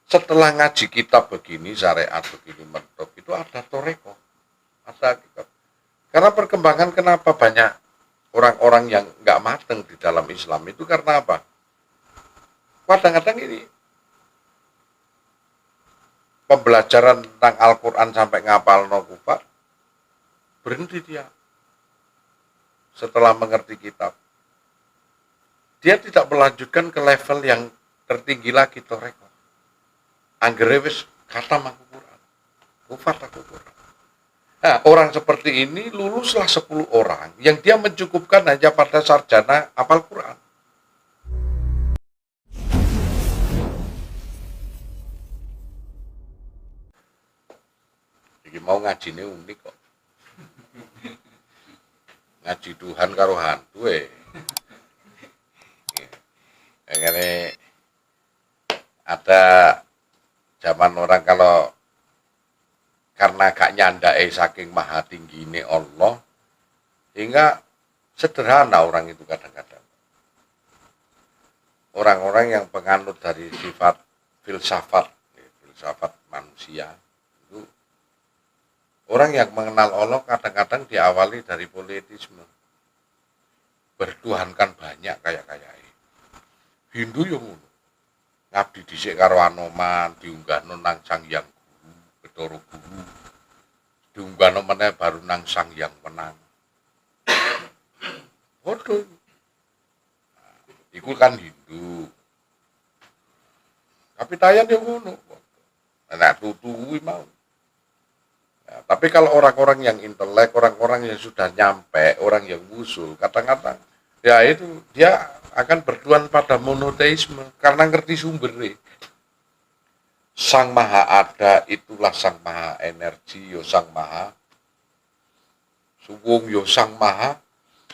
setelah ngaji kitab begini, syariat begini mentok, itu ada toreko, ada hakikat. Karena perkembangan kenapa banyak orang-orang yang nggak mateng di dalam Islam itu karena apa? Kadang-kadang ini pembelajaran tentang Al-Quran sampai ngapal no kufar, berhenti dia setelah mengerti kitab. Dia tidak melanjutkan ke level yang tertinggi lagi toreko. Anggere wis kata maku Quran, kufar aku Quran. Nah, orang seperti ini luluslah 10 orang yang dia mencukupkan hanya pada sarjana hafal Quran. Jadi mau ngaji ini unik kok. Ngaji Tuhan karo hantu Ini ada zaman orang kalau karena gak nyandai saking maha tinggi ini Allah, hingga sederhana orang itu kadang-kadang. Orang-orang yang penganut dari sifat filsafat manusia, itu orang yang mengenal Allah kadang-kadang diawali dari politisme. Bertuhankan banyak kayak Hindu yang ngono. Ngabdi dhisik karo Anoman, diunggahno nang Sang Hyang Guru, Bathara Guru. Diunggahno meneh baru nang Sang Hyang Menang. Waduh. Iku kan Hindu. Kapitayan yang ngono. Nah, tutu kuwi mau. Nah, tapi kalau orang-orang yang intelek, orang-orang yang sudah nyampe, orang yang usul, kadang-kadang ya itu dia akan bertuan pada monoteisme karena ngerti sumbernya. Sang Maha ada, itulah Sang Maha energi, yo Sang Maha suwung, yo Sang Maha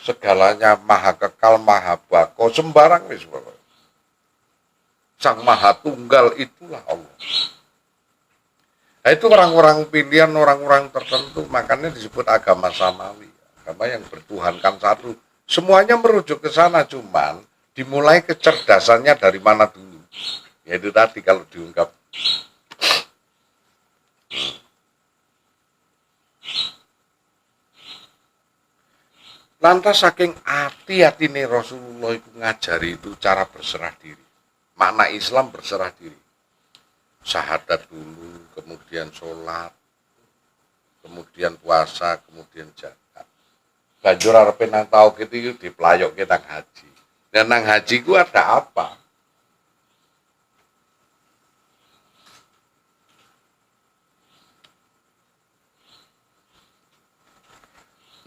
segalanya, Maha kekal, Maha bako, sembarang wis pokoknya. Sang Maha tunggal itulah Allah. Nah, itu orang-orang pilihan, orang-orang tertentu, makanya disebut agama samawi, agama yang bertuhankan satu. Semuanya merujuk ke sana, cuman dimulai kecerdasannya dari mana dulu. Yaitu tadi kalau diungkap. Lantas saking hati-hati nih Rasulullah itu ngajari itu cara berserah diri. Makna Islam berserah diri. Syahadat dulu, kemudian sholat, kemudian puasa, kemudian zakat. Banjur arepe nang tauhid iki dipelayokke nang haji. Dan nang haji ku ada apa?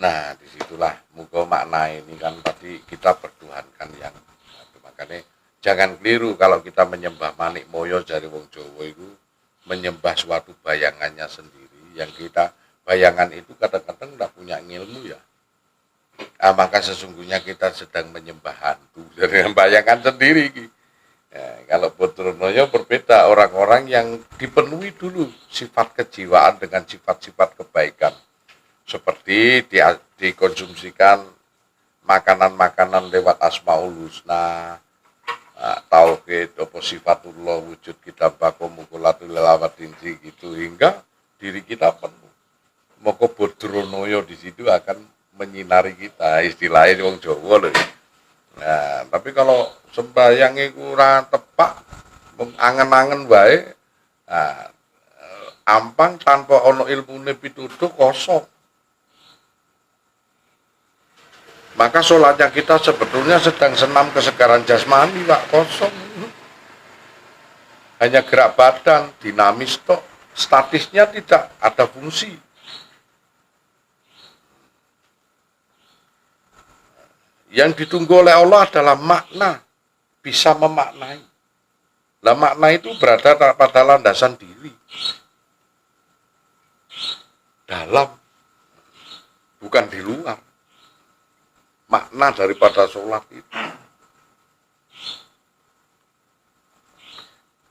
Nah, disitulah muga makna ini kan tadi kita bertuhankan yang makanya jangan keliru kalau kita menyembah manik moyo dari wong Jawa itu menyembah suatu bayangannya sendiri yang kita bayangan itu kadang-kadang tidak punya ilmu ya. Maka sesungguhnya kita sedang menyembah hantu dengan bayangan sendiri. Kalau Bodronoyo berbeda, orang-orang yang dipenuhi dulu sifat kejiwaan dengan sifat-sifat kebaikan. Seperti dikonsumsikan makanan-makanan lewat Asmaul Husna, tauhid, sifatullah, wujud kita bako mukulatul lawatin gitu, hingga diri kita penuh. Maka Bodronoyo di situ akan menyinari kita, istilahnya wong Jawa lho. Nah, tapi kalau sembayange kurang tepak, angen-angen wae, nah, ampang tanpa ono ilmune pituduh kosong. Maka sholatnya kita sebetulnya sedang senam kesegaran jasmani, Pak, kosong. Hanya gerak badan, dinamis tok, statisnya tidak ada fungsi. Yang ditunggu oleh Allah adalah makna, bisa memaknai. Nah, makna itu berada pada landasan diri. Dalam, bukan di luar. Makna daripada sholat itu.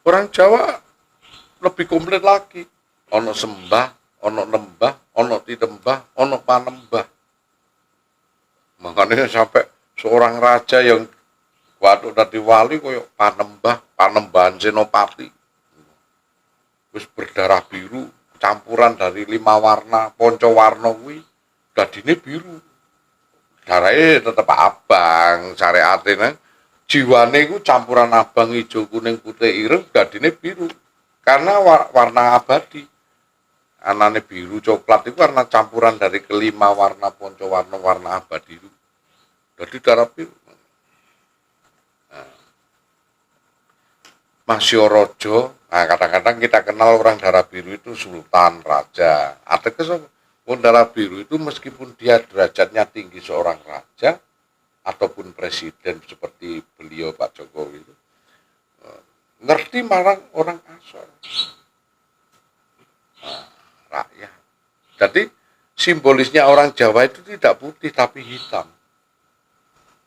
Orang Jawa lebih komplit lagi. Ono sembah, ono nembah, ono ditembah, ono panembah. Makanya sampai seorang raja yang waktu tadi wali koyo panembahan Senopati. wis berdarah biru, campuran dari 5 warna, ponco warna kuwi dadine biru. Darahe tetep abang, syariate nang jiwane iku campuran abang, ijo, kuning, putih, ireng dadine biru. Karena warna abadi. Anane biru, coklat itu karena campuran dari kelima warna ponco warna abadi itu. Jadi darah biru. Masya Rojo, nah kadang-kadang kita kenal orang darah biru itu sultan, raja. Ateges orang darah biru itu meskipun dia derajatnya tinggi seorang raja ataupun presiden seperti beliau Pak Jokowi itu, ngerti marang orang asor, rakyat. Jadi simbolisnya orang Jawa itu tidak putih tapi hitam,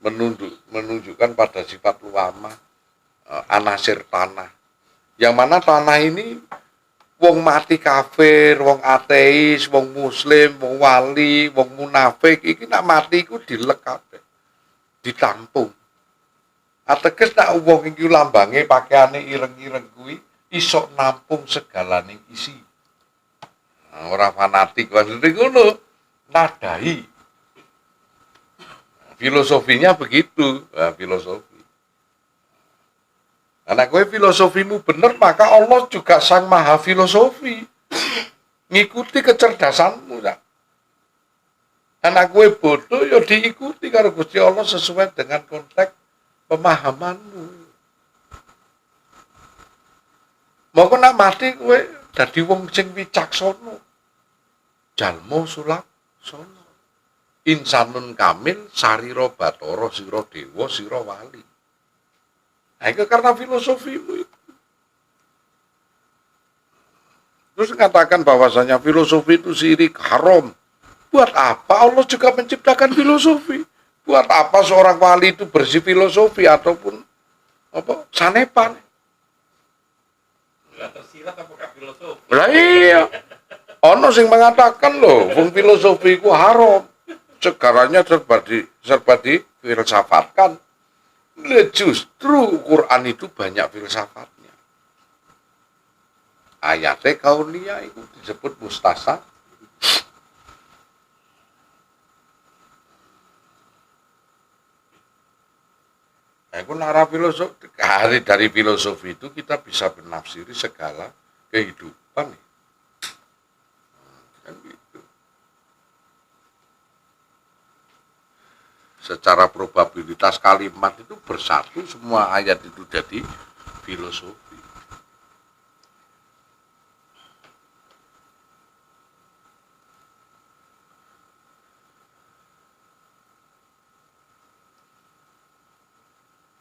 menunjukkan pada sifat ulama. Anasir tanah, yang mana tanah ini wong mati kafir, wong ateis, wong muslim, wong wali, wong munafik, iki nak mati iku dilek kabeh, ditampung. Ateges nak wong iki lambange pakaiane ireng-ireng kuwi iso nampung segalaning isi. Nah, ora fanatik maksudnya ngono, nadai. Filosofinya begitu, nah, filosofi. Karena kowe filosofimu bener, maka Allah juga sang maha filosofi. Ngikuti kecerdasanmu. Ya. Anak kowe bodoh, ya diikuti karo Gusti Allah sesuai dengan konteks pemahamanmu. Moko nak mati kowe dadi wong sing wicaksana. Jalmo sulaksana. Insanun kamil, sarira batara, sira dewa, sira wali. Nah, itu karena filosofimu itu. Terus mengatakan bahwasanya filosofi itu syirik, haram. Buat apa Allah juga menciptakan filosofi? Buat apa seorang wali itu bersih filosofi ataupun apa sanepan? Lah tersirat apakah filosofi? Lah iya. Ono sing mengatakan loh, filosofi itu haram. Segaranya serba difilsafatkan. Justru Quran itu banyak filsafatnya. Ayatnya kauniyah itu disebut mustasab. Nah, itu nara filosofi. Dari filosofi itu kita bisa menafsiri segala kehidupan. Kan gitu. Secara probabilitas kalimat itu bersatu, semua ayat itu jadi filosofi.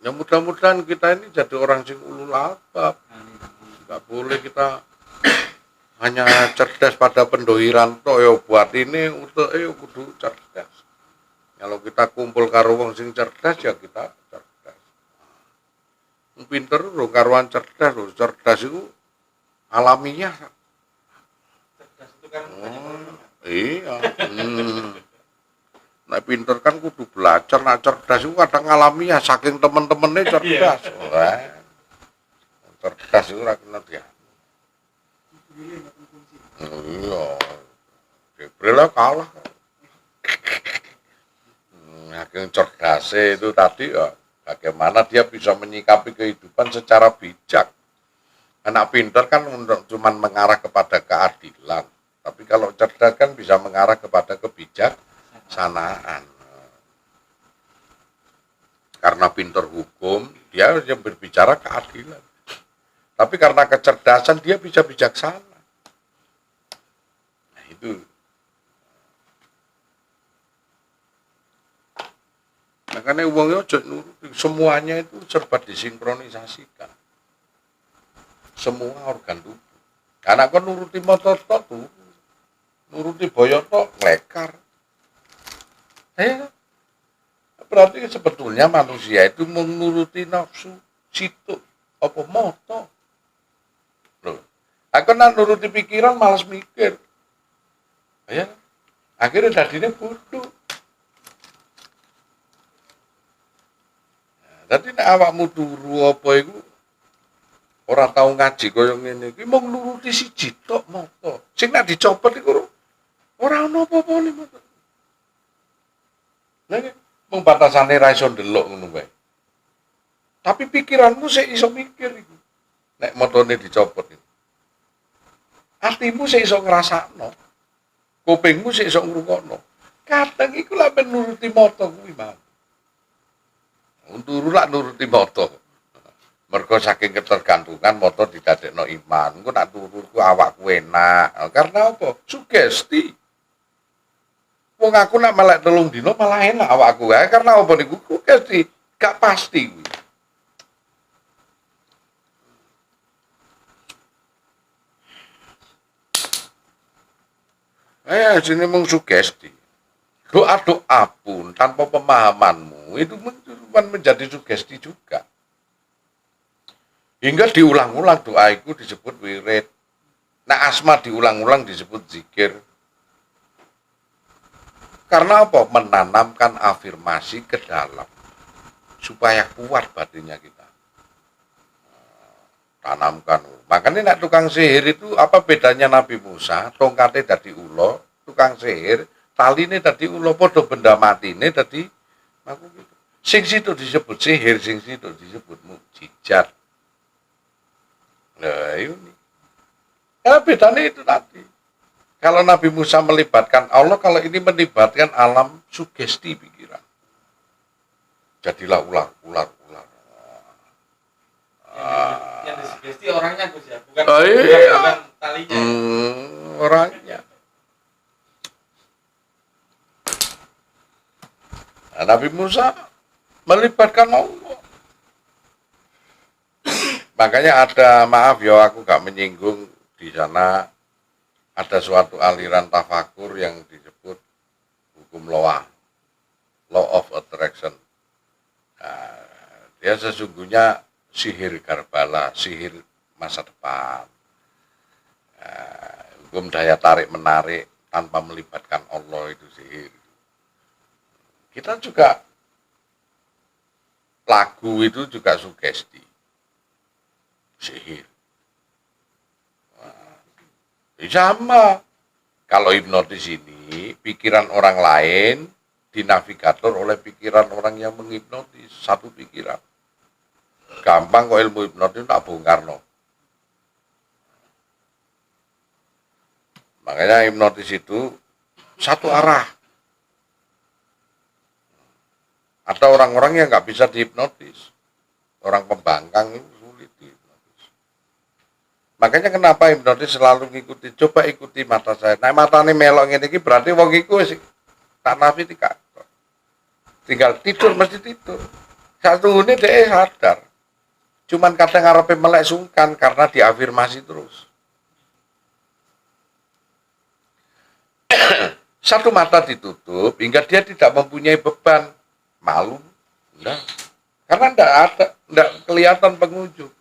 Ya mudah-mudahan kita ini jadi orang sing ulul albab. Nggak boleh kita hanya cerdas pada pendohiran toh, yo buat ini untuk kudu cerdas. Kalau kita kumpul karo wong sing cerdas ya kita cerdas. Pinter lho karuan cerdas lho, cerdas itu alamiah. Cerdas itu kan Iya. Nek pinter kan kudu belajar, nek cerdas itu kadang alamiah saking temen-temennya cerdas. Wah. Cerdas itu ora kena dia. Iya. Gabriel kalah. Yang cerdas itu tadi ya, bagaimana dia bisa menyikapi kehidupan secara bijak. Anak pintar kan cuma mengarah kepada keadilan, tapi kalau cerdas kan bisa mengarah kepada kebijaksanaan. Karena pintar hukum, dia yang berbicara keadilan. Tapi karena kecerdasan dia bisa bijaksana. Nah, itu. Makanya uangnya semuanya itu serba disinkronisasikan. Semua organ tubuh. Karena kan nuruti motor tuh, nuruti boyoto lekar. Berarti sebetulnya manusia itu menuruti nafsu situ apa moto. Loh, aku nak nuruti pikiran malas mikir. Ya, akhirnya jadinya bodoh. Dadi nek awakmu turu apa iku ora tau ngaji kaya ngene iki mung nuruti siji tok mata. Sing nek dicopot iku ora ono apa-apane mata. Lah mung batasane ra iso ndelok ngono wae. Tapi pikiranmu sik iso mikir iku. Nek matane dicopot iku. Atimu sik iso ngrasakno. Kupingmu sik iso ngrungokno. Kadang iku lak nuruti mata kuwi mah. Turu lak nuruti mata. Mergo saking ketergantungan mata didadekno iman. Engko nak turu ku awakku enak. Karena apa? Sugesti. Wong aku nak melek 3 dina malah enak awakku wae karena apa niku sugesti. Gak pasti kuwi. Sini mung sugesti. Doa-doa pun tanpa pemahamanmu itu menjadi sugesti juga. Hingga diulang-ulang doa itu disebut wirid. Nah asma diulang-ulang disebut zikir. Karena apa? Menanamkan afirmasi ke dalam. Supaya kuat batinnya kita. Tanamkan. Makanya nak tukang sihir itu apa bedanya Nabi Musa? Tongkatnya dadi ulo, tukang sihir, taline dadi ulo, podo benda matine dadi aku gitu. Sing situ disebut sihir, sing situ disebut mukjizat. Nah, ini. Ya bedanya itu tadi. Kalau Nabi Musa melibatkan Allah, kalau ini melibatkan alam sugesti pikiran. Jadilah ular. Yang disugesti orangnya Gus ya, bukan talinya. Orangnya. Nah, Nabi Musa melibatkan Allah. Makanya ada, maaf ya aku gak menyinggung di sana ada suatu aliran tafakur yang disebut hukum law of attraction. Nah, dia sesungguhnya sihir Karbala, sihir masa depan. Hukum daya tarik menarik tanpa melibatkan Allah itu sihir. Kita juga lagu itu juga sugesti. Sihir. Sama. Kalau hipnotis ini, pikiran orang lain dinavigator oleh pikiran orang yang menghipnotis. Satu pikiran. Gampang kok ilmu hipnotis tak bongkar no. Makanya hipnotis itu satu arah. Ada orang-orang yang nggak bisa dihipnotis. Orang pembangkang itu sulit dihipnotis. Makanya kenapa hipnotis selalu ngikuti. Coba ikuti mata saya. Nah mata ini melok ini berarti wong iku sih tak nafi tidak. Tinggal tidur mesti tidur. Satu ini dia sadar. Cuman kadang ngarepe melek sungkan karena diafirmasi terus. Satu mata ditutup hingga dia tidak mempunyai beban. Malu. Enggak. Karena enggak kelihatan pengunjung.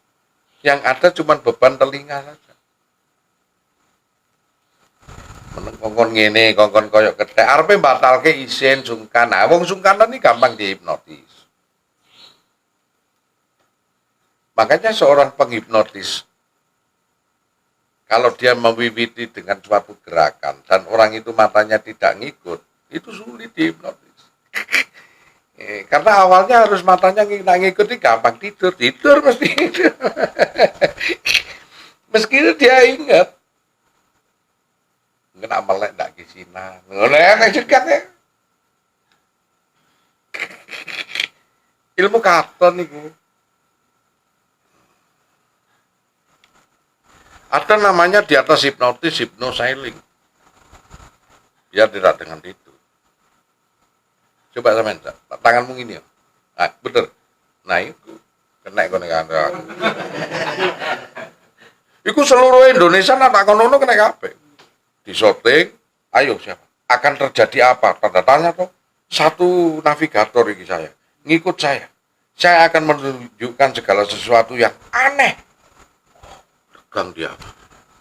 Yang ada cuma beban telinga saja. Kongkon ngene, kongkon koyok ketek. Arepe batalke isin sungkan. Nah, wong sungkanan ini gampang dihipnotis. Makanya seorang penghipnotis, kalau dia mewiwiti dengan suatu gerakan dan orang itu matanya tidak ngikut, itu sulit dihipnotis. Karena awalnya harus matanya ngikuti gampang tidur mesti. Meskipun dia ingat, kena melek ndak kisina, ngono juga ya. Ilmu katon niku. Ada namanya di atas hipnotis, hypnosailing. Biar tidak dengan tidur. Coba sampean, tanganmu gini ya. Nah, bener. Nah, itu kena kono-kono. Iku seluruh Indonesia nak kono kena kabeh. Di shooting, ayo siapa? Akan terjadi apa? Tanda tanya toh. Satu navigator ini saya. Ngikut saya. Saya akan menunjukkan segala sesuatu yang aneh. Tegang dia.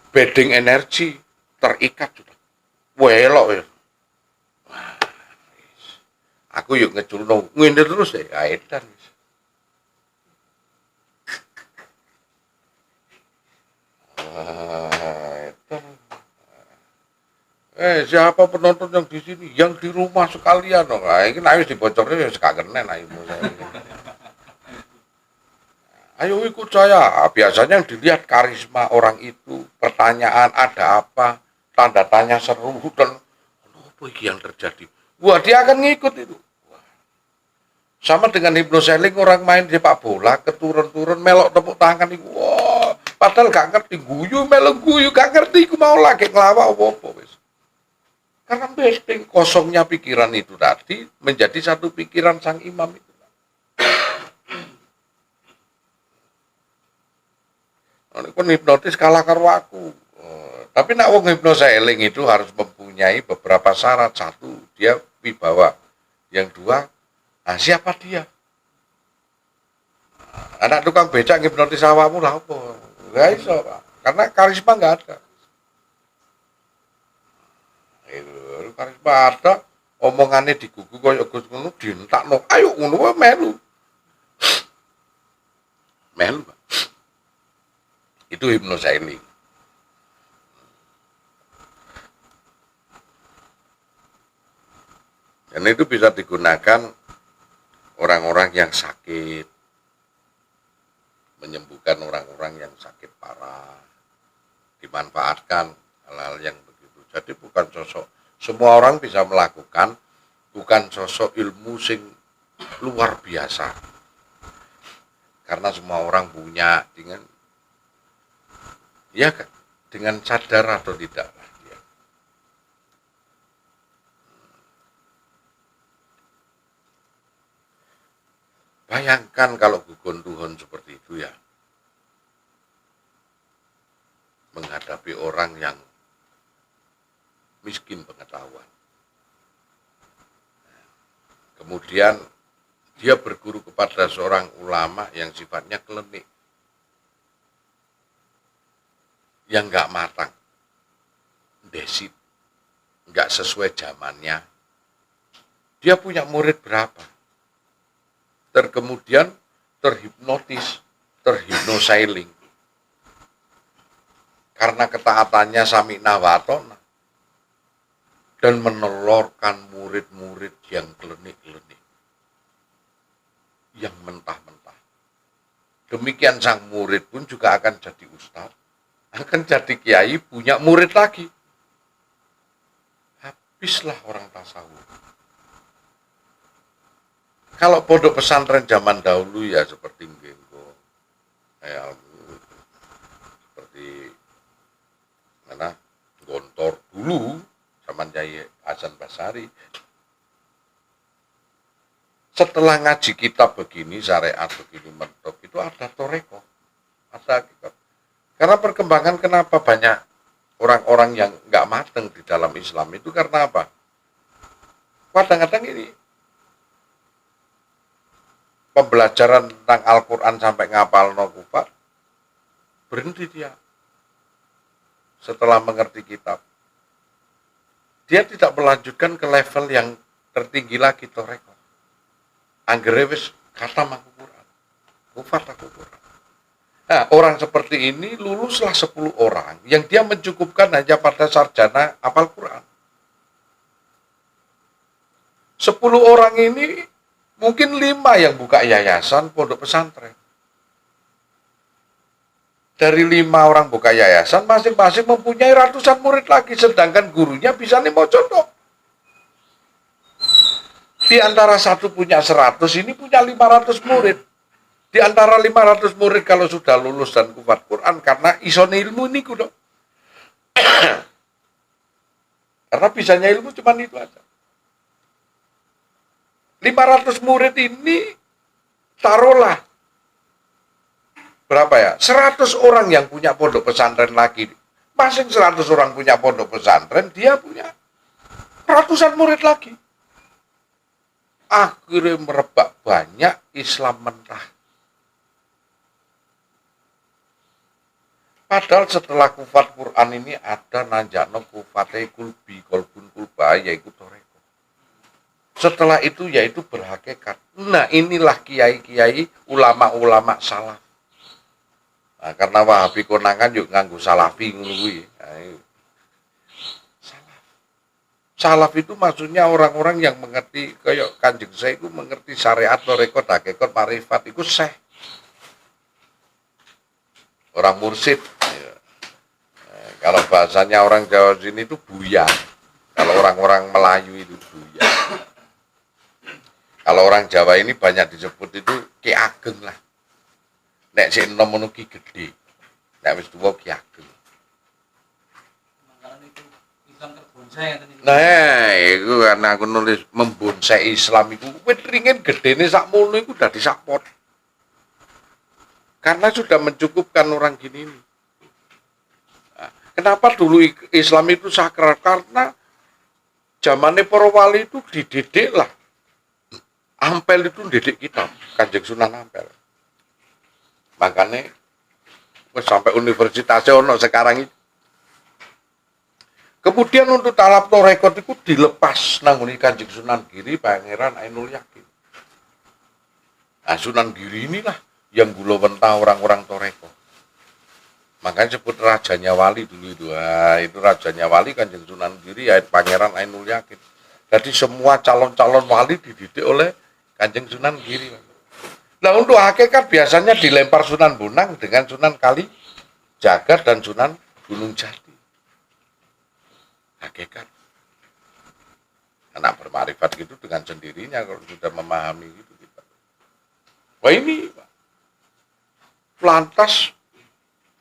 Bedding energi terikat sudah. Welok ya. Aku yuk ngeculno ngene terus ya edan. siapa penonton yang di sini, yang di rumah sekalian, nah, ini harus dibocornya ya sekagenen, ayo ikut saya. Biasanya yang dilihat karisma orang itu, pertanyaan ada apa, tanda tanya seru, dan apa yang terjadi. Wah, dia akan ngikut itu. Sama dengan hipnoseling, orang main di sepak bola, keturun-turun, melok tepuk tangan itu. Wah, padahal gak ngerti, guyu, melok guyu, gak ngerti, aku mau lagi ngelawak apa-apa. Karena besting kosongnya pikiran itu tadi, menjadi satu pikiran sang imam itu. Ini kan hipnotis kalah karo aku. Tapi nak wong hipnoseling itu harus mempunyai beberapa syarat. Satu, dia wibawa. Yang dua, siapa dia? Anak tukang becak hipnotis awakmu lah apa? Gak iso, Pak. Karena karisma nggak ada. Itu karisma ada, omongannya digugu koyo Gus ngono dientakno. Ayo ngono wae melu. Melu, Pak. Itu hipnoseling. Dan itu bisa digunakan orang-orang yang sakit, menyembuhkan orang-orang yang sakit parah, dimanfaatkan hal-hal yang begitu. Jadi bukan sosok, semua orang bisa melakukan, bukan sosok ilmu sing luar biasa. Karena semua orang punya dengan, ya dengan sadar atau tidak. Bayangkan kalau gugon Tuhan seperti itu ya, menghadapi orang yang miskin pengetahuan. Kemudian dia berguru kepada seorang ulama yang sifatnya klinik, yang nggak matang, desit, nggak sesuai zamannya. Dia punya murid berapa? Kemudian terhipnotis, terhipnoseling. Karena ketaatannya sami'na wa ata'na. Dan menelorkan murid-murid yang klenik-klenik. Yang mentah-mentah. Demikian sang murid pun juga akan jadi ustaz, akan jadi kiai, punya murid lagi. Habislah orang tasawuf. Kalau pondok pesantren zaman dahulu ya seperti Ngenggo, seperti mana Gontor dulu zaman Jaya Hasan Basari. Setelah ngaji kitab begini, syariat begini mentok, itu ada toreko, ada hakikat. Karena perkembangan kenapa banyak orang-orang yang nggak mateng di dalam Islam itu karena apa? Kadang-kadang ini pembelajaran tentang Al-Quran sampai ngapal no kufar, berhenti dia. Setelah mengerti kitab, dia tidak melanjutkan ke level yang tertinggi lagi, toreko. Anggere wis kata maku Quran, kufar tak Quran. Nah, orang seperti ini luluslah 10 orang yang dia mencukupkan hanya pada sarjana hafal Quran. 10 orang ini mungkin 5 yang buka yayasan pondok pesantren. Dari 5 orang buka yayasan, masing-masing mempunyai ratusan murid lagi, sedangkan gurunya bisa 5 contoh. Di antara satu punya 100, ini punya 500 murid. Di antara 500 murid kalau sudah lulus dan kuat Quran, karena ison ilmu ini kudo. Karena bisanya ilmu cuma itu aja. 500 murid ini taruhlah berapa ya? 100 orang yang punya pondok pesantren lagi. Masing 100 orang punya pondok pesantren, dia punya ratusan murid lagi. Akhirnya merebak banyak Islam mentah. Padahal setelah kufat Quran ini ada nanjakno kufate kulbi kolbun kulba, yaitu toreko. Setelah itu yaitu berhakikat. Nah inilah kiai-kiai, ulama-ulama salaf. Nah, karena Wahabi konangan yuk nganggu salafi ngono kuwi. Salaf. Salaf itu maksudnya orang-orang yang mengerti kayak Kanjeng saya itu mengerti syariat, rekod, hakikat, marifat itu syekh. Orang mursyid. Ya. Kalau bahasanya orang Jawa sini itu buya. Kalau orang-orang Melayu itu buya. Kalau orang Jawa ini banyak disebut itu Ki Ageng lah. Nek sik enom ngono ki gedhe. Nek wis tuwa Ki Ageng. Nah, itu kan aku nulis membonsai Islam itu wit ringin gedene sakmono iku dadi sak pot. Karena sudah mencukupkan orang gini ini. Nah, kenapa dulu Islam itu sakral? Karena zamannya para wali itu dididik lah. Ampel itu didik kita, Kanjeng Sunan Ampel. Makanya sampai universitasnya ono sekarang itu. Kemudian untuk talab torekot itu dilepas nanguni Kanjeng Sunan Giri Pangeran Ainul Yakin. Nah, Sunan Giri inilah yang gula bentah orang-orang torekot. Makanya sebut rajanya wali dulu itu. Nah, itu rajanya wali Kanjeng Sunan Giri Pangeran Ainul Yakin. Jadi semua calon-calon wali dididik oleh Kanjeng Sunan Giri. Nah, untuk hakikat biasanya dilempar Sunan Bonang dengan Sunan Kali Jagat dan Sunan Gunung Jati. Hakikat. Anak bermarifat gitu dengan sendirinya kalau sudah memahami gitu kita. Wah ini lantas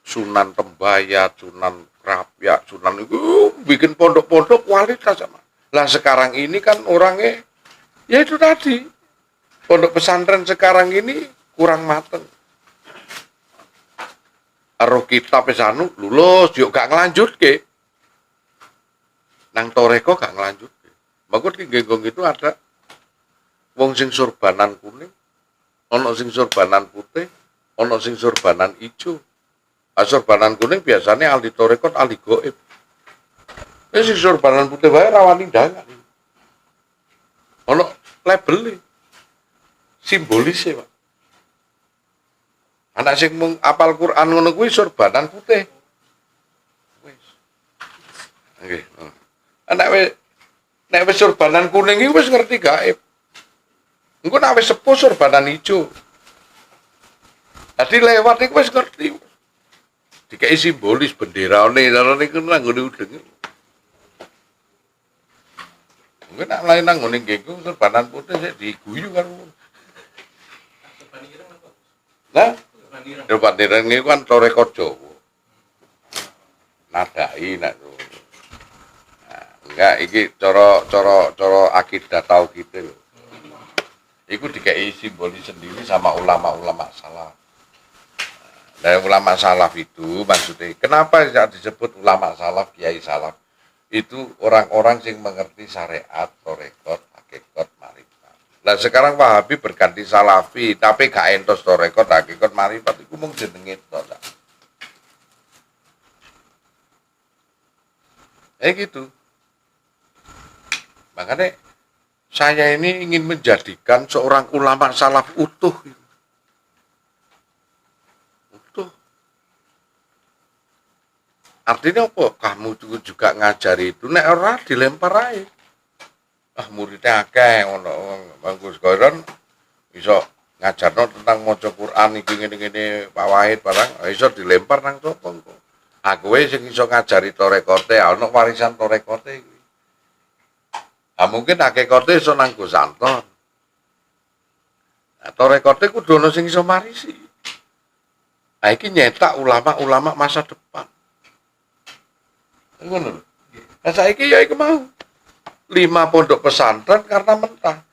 Sunan Tembayat, Sunan Krapyak, Sunan itu bikin pondok-pondok kualitas sama. Lah sekarang ini kan orangnya ya itu tadi pondok pesantren sekarang ini kurang mateng. Aruh kitab pesanu lulus yuk gak ngelanjut ke. Nang toreko gak ngelanjut. Bagus di genggong itu ada wong sing surbanan kuning, ono sing surbanan putih, ono sing surbanan hijau. Surbanan kuning biasanya ahli torekot, ahli goib. Sing surbanan putih wae rawani dangan. Ono label simbolis ya, Pak. Anak sing mung apal Quran ngono kuwi surbanan putih. Wis. Nggih. Nek wis surbanan kuning iki wis ngerti gaib. Engko nek wis sepuh surbanan ijo. Dadi lewat iku wis ngerti. Dikai simbolis benderane carane iku nang ngene udeng. Engko nek lain nang ngene nggo surbanan putih sik diguyu karo. Nah, surbanan iki kan torekot Jawa. Nadai nek enggak, iki coro akidah tauhid lho. Iku dikai simbolis sendiri sama ulama-ulama salaf. Nah, ulama salaf itu maksudnya, kenapa disebut ulama salaf, kiai salaf? Itu orang-orang yang mengerti syariat, torekot, hakikat, marifat. Nah sekarang Wahabi berganti salafi, tapi gak entos torekot, hakikat, marifat. Itu mung jenenge to. Gitu. Makanya saya ini ingin menjadikan seorang ulama salaf utuh. Utuh. Artinya apa? Kamu juga ngajari itu. Nek ora dilempar aja. Muridnya akeh ngono. Bagus koron iso ngajarno tentang maca Quran iki ngene-ngene Pak Wahid barang iso dilempar nang sapa engko. Aku wis sing iso ngajari torekote, ana warisan torekote iki. Mungkin hakikat iso nang Gus Anton. Torekote kudu ana sing iso marisi. Iki nyetak ulama-ulama masa depan. Ngono lho. Lah saiki ya iku mau. 5 pondok pesantren karena mentah.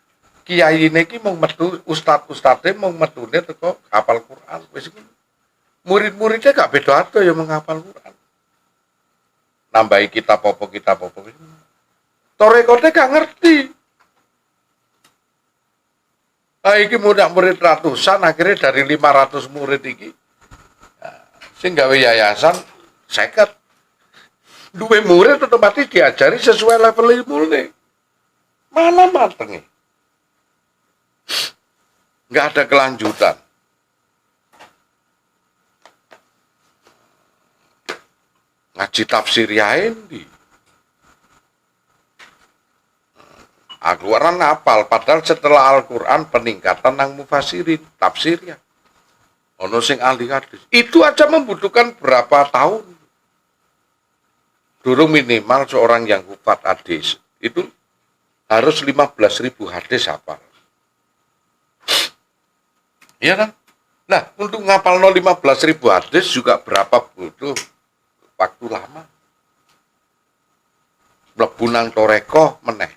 Kiai niki mau metu, ustad-ustade mau metune teko hafal Quran. Wis iku. Murid-muridnya gak beda ado ya menghafal Quran. Nambahi kitab apa. Torekote gak ngerti. Iki murid ratusan, akhirnya dari 500 murid iki. Sing gawe yayasan 50. Duwe murid otomatis diajari sesuai level ilmune. Mana matenge? Nggak ada kelanjutan. Ngaji tafsir ya endi. Al-Quran apal, padahal setelah Al-Quran peningkatan nang mufasirin, tafsir ya. Ono sing ahli hadis. Itu aja membutuhkan berapa tahun. Dulu minimal seorang yang hufat hadis itu harus 15.000 hadis hafal. Iya kan? Nah, untuk ngapal 15.000 hadis juga berapa butuh waktu lama. Mlebu nang toreko meneh.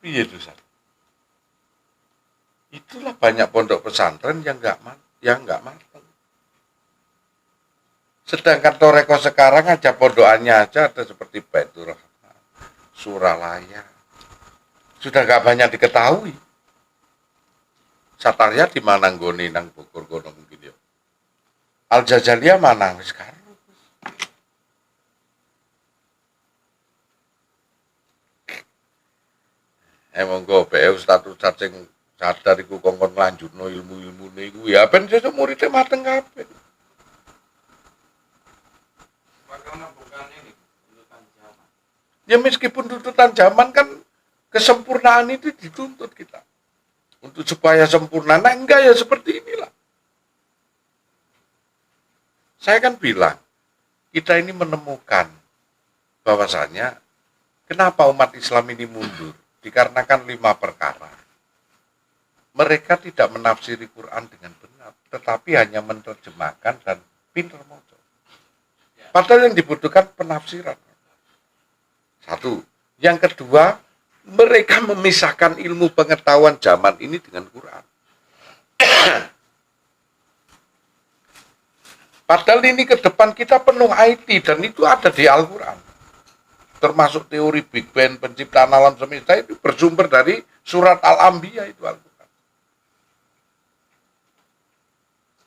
Piye itu, San? Itulah banyak pondok pesantren yang enggak matang. Sedangkan toreko sekarang aja pondokannya aja ada seperti Baitur Rahman, Suralaya. Sudah enggak banyak diketahui. Satarya di mana nggone nang Bogor kono mungkin ya. Al Jazaliyah mana sekarang? Monggo BE status cacing sadar iku kongkon nglanjutno ilmu-ilmune iku ya ben sesuk muridé mateng kabeh. Karena bukan ini tuntutan zaman. Ya meskipun tuntutan zaman kan kesempurnaan itu dituntut kita. Untuk supaya sempurna, nah enggak ya seperti inilah. Saya kan bilang, kita ini menemukan bahwasanya kenapa umat Islam ini mundur? Dikarenakan 5 perkara. Mereka tidak menafsiri Quran dengan benar, tetapi hanya menerjemahkan dan pintar moco. Padahal yang dibutuhkan penafsiran. Satu. Yang kedua, mereka memisahkan ilmu pengetahuan zaman ini dengan Quran. Padahal ini ke depan kita penuh IT dan itu ada di Al-Quran. Termasuk teori Big Bang, penciptaan alam semesta itu bersumber dari surat Al-Anbiya itu Al-Quran.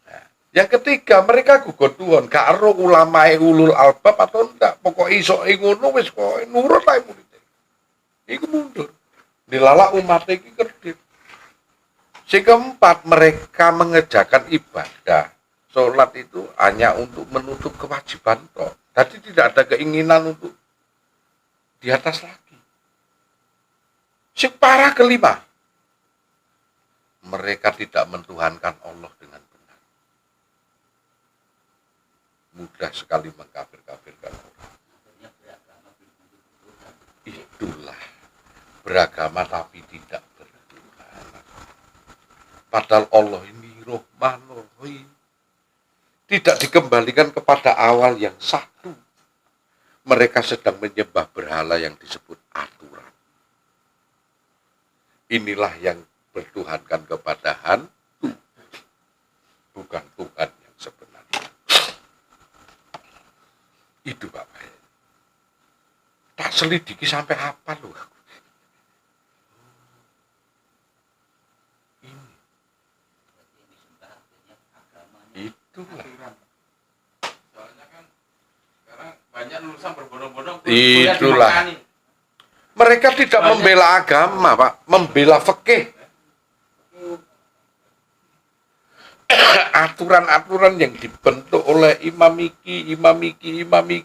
Nah, yang ketiga, mereka gugon tuhan, gak ero ulama ulul albab atau enggak. Pokok iso ngono wis kok nurut ae murid. Iku mundur. Dilalak umat iki kredit. Sing keempat, mereka mengerjakan ibadah. Sholat itu hanya untuk menutup kewajiban toh. Tadi tidak ada keinginan untuk di atas lagi. Sing parah kelima, mereka tidak mentuhankan Allah dengan benar. Mudah sekali mengkafir-kafirkan orang. Itulah beragama tapi tidak bertuhan. Padahal Allah ini Rahmanur Rahim. Tidak dikembalikan kepada awal yang satu. Mereka sedang menyembah berhala yang disebut aturan. Inilah yang bertuhankan kepada hantu, bukan Tuhan yang sebenarnya. Itu Bapak. Tak selidiki sampai apa loh. Ini. Itulah. Banyak lulusan berbondong-bondong. Itulah. Mereka tidak membela agama, Pak, membela fikih. Aturan-aturan yang dibentuk oleh imam iki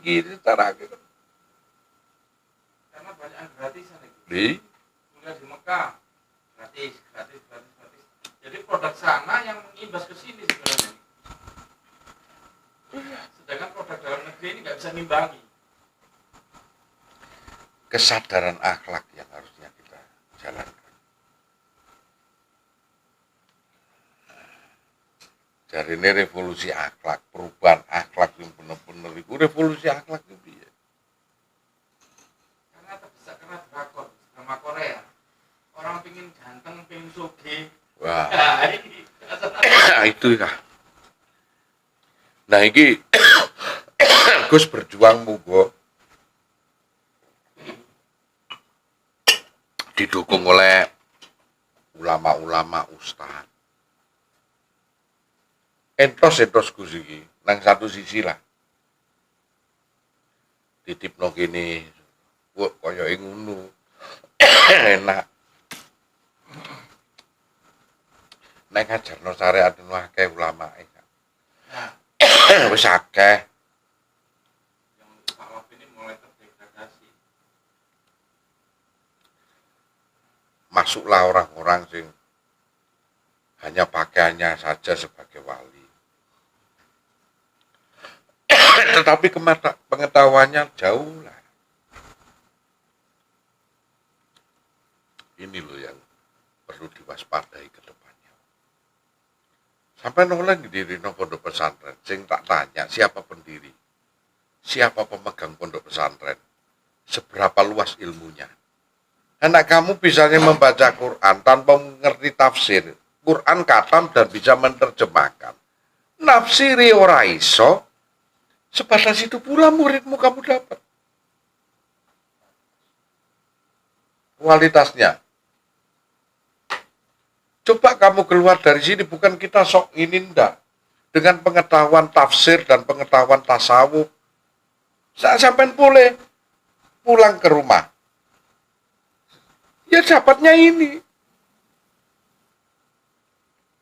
itu cara karena banyak yang gratisan itu. Kuliah di Mekah gratis. Jadi produk sana yang mengimbas ke sini sebenarnya. Sedangkan produk dalam negeri ini nggak bisa nimbangi. Kesadaran akhlak yang harusnya kita jalankan. Jadi ini revolusi akhlak, perubahan akhlak yang benar-benar itu revolusi akhlak itu ya. Karena terdesak karena drakor drama Korea. Orang pingin ganteng, pingin sugih. Wah. Nah, itu ya. Nah ini Gus berjuang mugo didukung oleh ulama-ulama ustaz. Entos Gus iki nang satu sisi lah. Titipno kene kok kaya ngono. Enak. Nek ngajarno syariat akeh ulama wis akeh. masuklah orang-orang sing hanya pakaiannya saja sebagai wali. Tetapi pengetahuannya jauh lah. Ini loh yang perlu diwaspadai ke depannya. Sampai noleng diri no pondok pesantren, sing tak tanya siapa pendiri, siapa pemegang pondok pesantren, seberapa luas ilmunya. Anak kamu bisanya membaca Quran tanpa mengerti tafsir, Quran katam dan bisa menerjemahkan. Nafsiri ora iso, sebatas itu pula muridmu kamu dapat. Kualitasnya. Coba kamu keluar dari sini, bukan kita sok ini ndak. Dengan pengetahuan tafsir dan pengetahuan tasawuf. Sampai boleh pulang ke rumah. Ya dapatnya ini.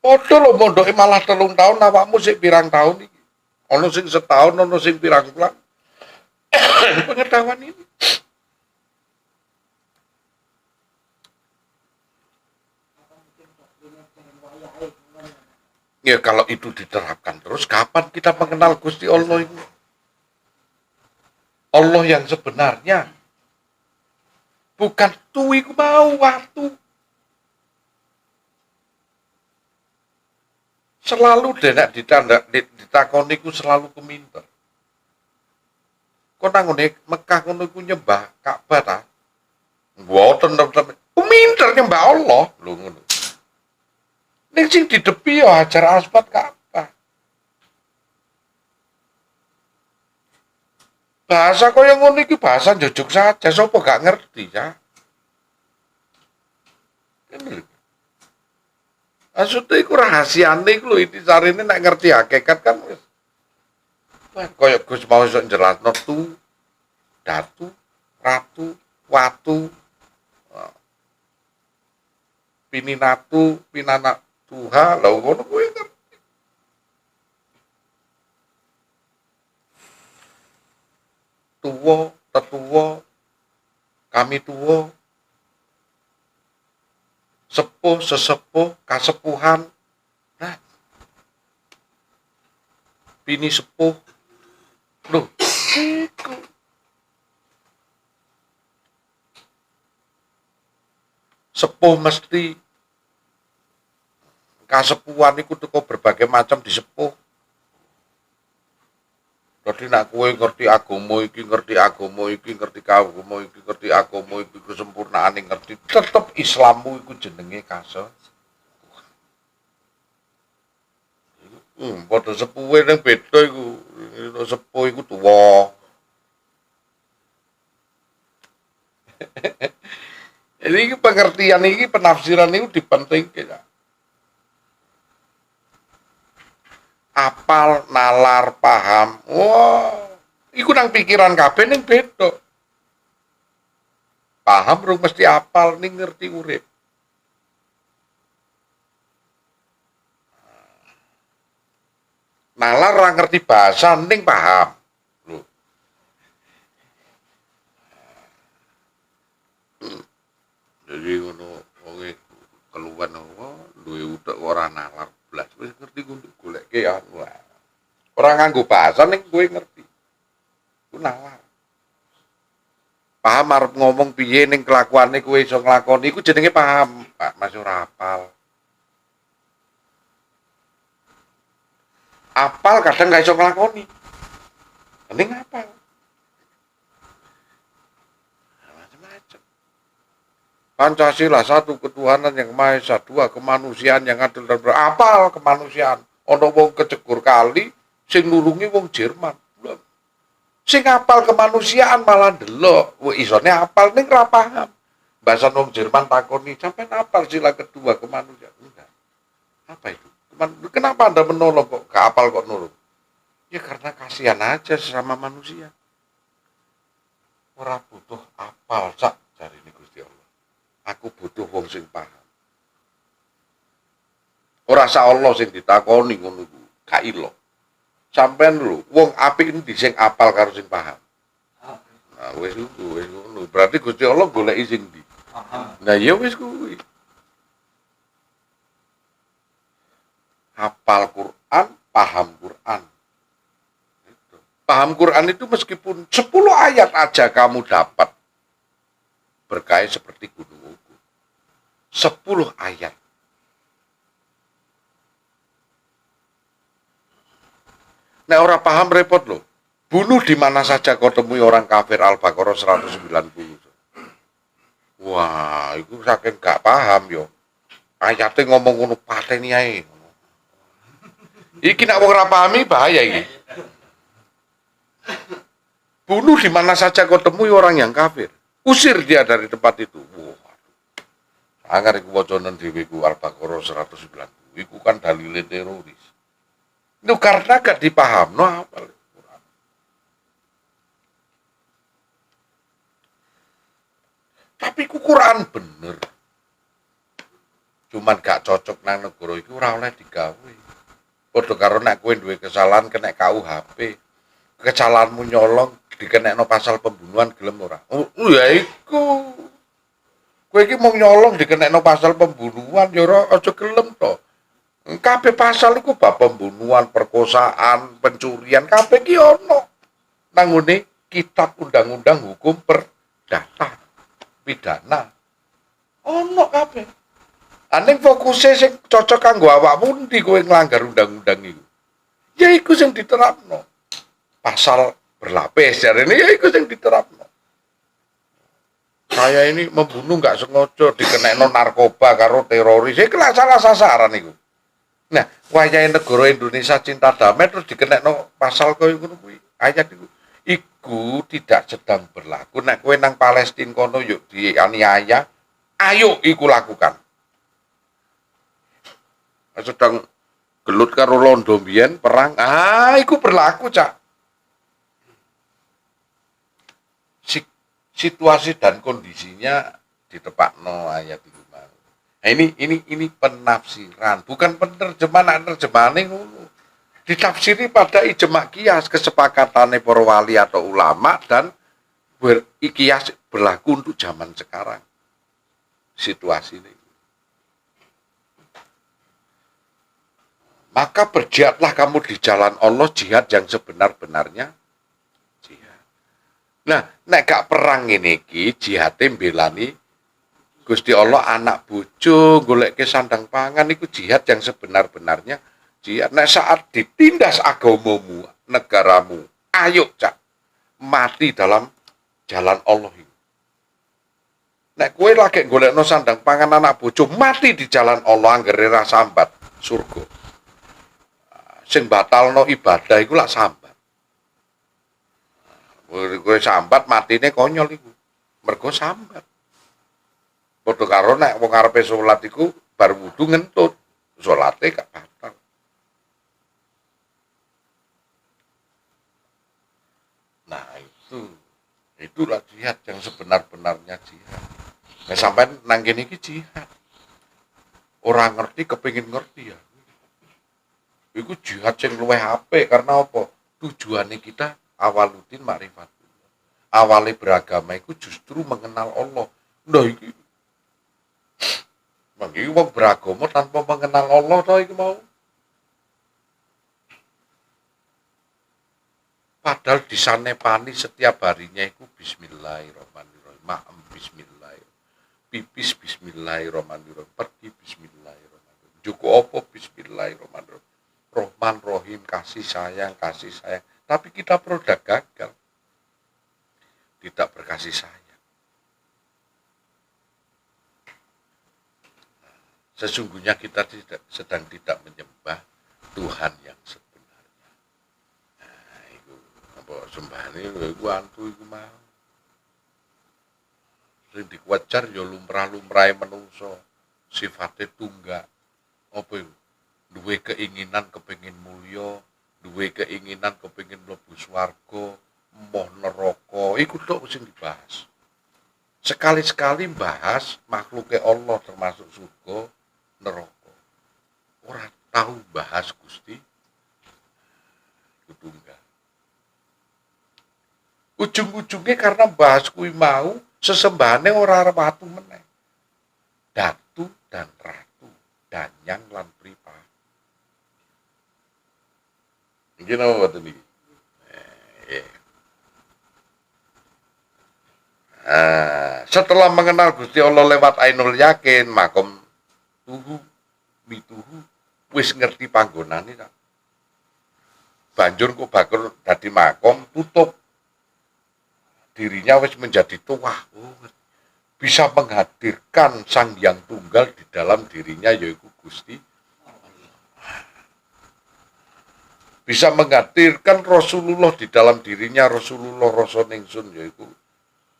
Podo lo mondoke malah 3 tahun, awakmu sik pirang tahun iki. Ono sing setahun, ono sing pirang bulan. Pengetahuan ini. Ya kalau itu diterapkan terus, kapan kita mengenal Gusti Allah ini? Allah yang sebenarnya. Bukan tuh iku mau waktu. Selalu denak ditakoni ku selalu keminter. Kok nang ngene Mekah ngono iku nyembah Ka'bah ta? Mboten keminter nyembah Allah lho ngono. Ning sing didepi ya Hajar Aswad Ka'bah. Bahasa kaya ngono iki bahasa njujuk saja, sapa gak ngerti ya. Bener. Maksudnya iku rahasiane iku lho iki carane nek ngerti hakikat kan wis. Wah, kaya Gus mau iso njelasno tu, datu, ratu, watu, pininatu, pinana tuha, lho ngono kuwi ngerti. Tuwa, tetuwa, kami tuwa, sepuh, sesepuh, kasepuhan, nah, bini sepuh, loh, iku. Sepuh mesti, kasepuhan iku teko berbagai macam disepuh. Jadi nak kowe ngerti agama iki, ngerti agama iki, ngerti agama iki, ngerti agama iki kesempurnaane ngerti, tetep Islammu iku jenenge kasepuhan. Padha sepuhe ning beda iku. Sepuh iku tuwa. Jadi pengertian iki, penafsiran itu dipentingke ya. Apal, nalar, paham. Wah, iku nang pikiran kabeh ning beda. Paham rung mesti apal ning ngerti urip. Nalar ora ngerti bahasa ning paham. Lho. Jadi ngono wong keluwen duwe utek ora nalar blas wis ngerti untuk goleke anu. Ora nganggo bahasa ning kowe ngerti. Ku nalar. Paham arep ngomong piye ning kelakuane kowe iso nglakoni iku jenenge paham, Pak, Mas ora apal. Apal kadang gak iso nglakoni. Mending apal. Macam-macam. Pancasila satu ketuhanan yang Maha Esa, dua kemanusiaan yang adil dan apal kemanusiaan. Ono wong kecegur kali sing nulungi wong Jerman. Sing apal kemanusiaan malah ndelok, isone apal ning ra paham. Bahasa wong Jerman takoni, sampean apal sila kedua kemanusiaan? Enggak. Apa itu? Kenapa Anda menolong kok gak apal kok nulung? Ya karena kasihan aja sesama manusia. Ora butuh apal sak jarine Gusti Allah. Aku butuh wong sing paham. Ora sak Allah sing ditakoni ngono iku, gak ilo. Sampeyan lho, wong apik endi sing apal karo sing paham. Nah, wis ngono. Berarti Gusti Allah goleki sing ndi? Nah ya wis kuwi. Hafal Quran, paham Quran. Itu. Paham Quran itu meskipun 10 ayat aja kamu dapat berkah seperti gunung Uhud. 10 ayat. Nah orang paham repot loh. Bunuh di mana saja kau temui orang kafir Al-Baqarah 190. Wah, itu saking gak paham yo. Ayatnya ngomong ngono pateni ae. Iki nek wong ora pahami bahaya iki. Bunuh di mana saja kau temui orang yang kafir. Usir dia dari tempat itu. Wah. Angger iku wacanen dhewe ku Al-Baqarah 190. Iku kan dalile teroris. Itu karena gak dipahamno apa. Tapi ku Quran bener. Cuman gak cocok nang negara iku ora oleh digawe. Padha karo nek kowe duwe kesalahan kena KUHP. Kesalahanmu nyolong dikenekno pasal pembunuhan gelem ora? Oh, ya iku. Kowe iki mau nyolong dikenekno pasal pembunuhan ya ora aja gelem to. Kabeh pasal iku bab pembunuhan, perkosaan, pencurian kabeh ki ono. Nang ngene kitab undang-undang hukum perdata pidana. Ono kabeh. Aning fokusnya sing cocok kanggo awakmu ndi kowe nglanggar undang-undang iku. Ya iku sing diterapno. Pasal berlapis jarene ya iku sing diterapno. Saya ini membunuh nggak sengaja dikenekno narkoba karo teroris. Iku salah sasaran iku. Nah, wayahe negara Indonesia cinta damai terus dikenekno pasal koyo ngono kuwi. Ayat iku. Iku tidak sedang berlaku. Nek kowe nang Palestina kono yuk dianiaya, ayo iku lakukan. Sedang gelut karo londo mbiyen perang, iku berlaku, Cak. Situasi dan kondisinya ditepakno ayat itu. Nah, ini penafsiran, bukan penerjemahan, terjemahane ngono. Ditafsiri pada ijma' qiyas, kesepakatannya para wali atau ulama dan qiyas berlaku untuk zaman sekarang. Situasi ini. Maka berjihadlah kamu di jalan Allah, jihad yang sebenar-benarnya jihad. Nah, nek gak perang ini ki jihate mbelani Gusti Allah anak bojo goleke sandang pangan iku jihad yang sebenar-benarnya jihad. Nek saat ditindas agamamu, negaramu, ayo Cak mati dalam jalan Allah ini. Nek kowe lagi golekno sandang pangan anak bojo mati di jalan Allah anggere ra sambat surga. Sing batalno ibadah iku lak sambat. Kowe sambat matine konyol iku. Mergo sambat. Padha karo nek wong arepe salat iku bar wudu ngentut, salate gak batal. Nah, itulah jihad yang sebenar-benarnya jihad. Nah, sampai nang kene iki jihad. Ora ngerti kepengin ngerti ya. Iku jihad sing luwih apik karena apa? Tujuannya kita awaludin ma'rifatullah. Awalnya beragama itu justru mengenal Allah. Nah iki bagi wong beragama tanpa mengenal Allah to iki mau. Padahal disanepani setiap harinya itu bismillahirrahmanirrahim. Ma'am bismillahirrahmanirrahim. Pipis bismillahirrahmanirrahim. Pergi bismillahirrahmanirrahim. Juko opo bismillahirrahmanirrahim. Rohman Rohim kasih sayang. Tapi kita produk gagal, tidak berkasih sayang. Sesungguhnya kita sedang tidak menyembah Tuhan yang sebenarnya. Nah, itu apa sembahane iku antu iku mau. Sing dikuwajar ya lumrah-lumrahe menungso, sifatnya tunggak. Apa itu? Duwe keinginan kepengin mulya, duwe keinginan kepengin mlebu swarga, moh neraka, iku tok sing dibahas. Sekali-sekali bahas makhluknya Allah termasuk surga, neraka. Ora tahu bahas Gusti tunggal. Ujung-ujungnya karena bahas kuwi mau Sesembahane ora watu meneh. Datu dan ratu, danyang lan pripa. Iki napa boten iki? Setelah mengenal Gusti Allah lewat ainul yakin, makom tuhu mituhu wis ngerti panggonane ta. Banjur kok bakul dadi makom tutup. Dirinya wis menjadi tua. Bisa menghadirkan Sang Hyang Tunggal di dalam dirinya yaitu Gusti. Bisa menghadirkan Rasulullah di dalam dirinya, Rasulullah Rasul Ningsun yaitu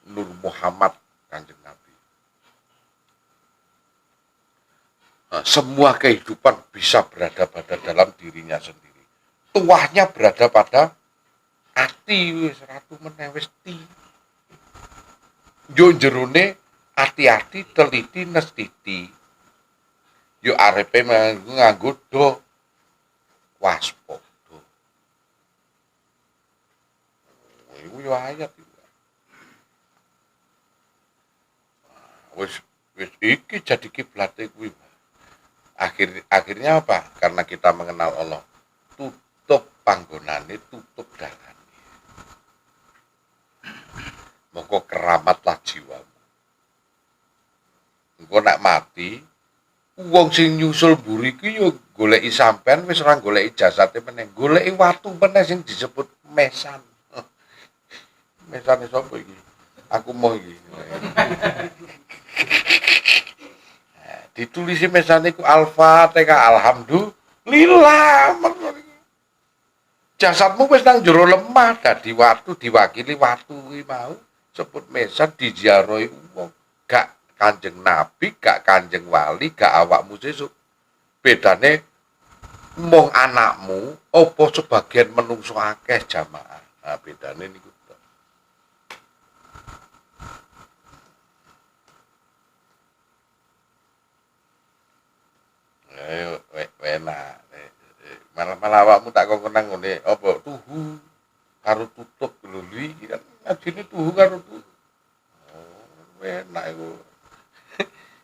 Nur Muhammad Kanjeng Nabi. Nah, semua kehidupan bisa berada pada dalam dirinya sendiri. Tuahnya berada pada ati wis ratu meneh wis ti. Yo jerone ati-ati teliti nestiti. Yo arepe nganggo do waspada. Iku yo ayat iki. Wis iki jadi kiblate kuwi. Akhirnya apa? Karena kita mengenal Allah. Tutup panggonane, tutup dalane. Moko keramatlah jiwamu. Engko nek mati, wong sing nyusul mburi ki yo goleki sampean wis ora goleki jasate meneh, goleki watu meneh sing disebut mesan. Mesane sapa iki? Aku mau iki. Ditulisi mesane ku Al-Fatihah, alhamdulillah. Jasadmu wis nang jero lemah dadi watu diwakili watu kuwi mau sebut mesan diziarahi wong. Gak Kanjeng Nabi, gak Kanjeng Wali, gak awakmu sesuk. Bedane mung anakmu apa sebagian menungso akeh jamaah. Nah, bedane niku. Ayo enak. Malah awakmu tak kok kenang ngene apa tuhu karo tutup lho iki kan ngajine tuhu karo tutup. Oh, enak iku.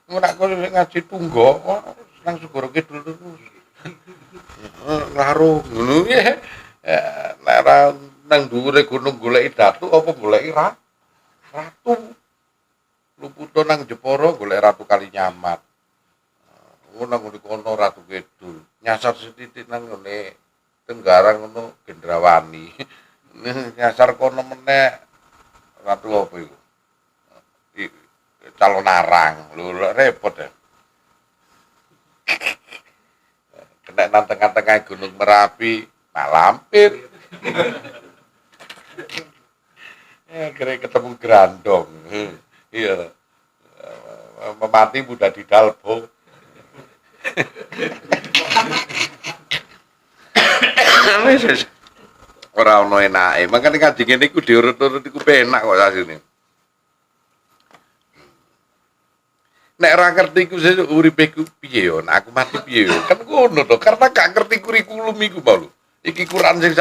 Ora kok ngaji tunggo nang Segoro Kidul terus. Larung ngono ya. Nek ora nang dhuwure gunung goleki datu apa goleki ratu. Luputo nang Jepara golek Ratu Kalinyamat. Ngono ngene kono Ratu Kidul. Nyasar sithik nang ngene Tenggarang ngono Gendrawani. Nyasar kono meneh Ratu apa iku? Calon Arang. Lho repot ya. Kena nang tengah-tengah Gunung Merapi, malampir. Ya kira ketemu Grandong. Iya. Memati mudah didalbo. Ora ono enake. Makane kaji ngene iku diurut-urut iku penak kok asline. Nek ora ngerti iku sesuk uripe ku piye yo, aku mati piye yo. Kan ngono to, karena gak ngerti kurikulum iku mau lho. Iki Quran sing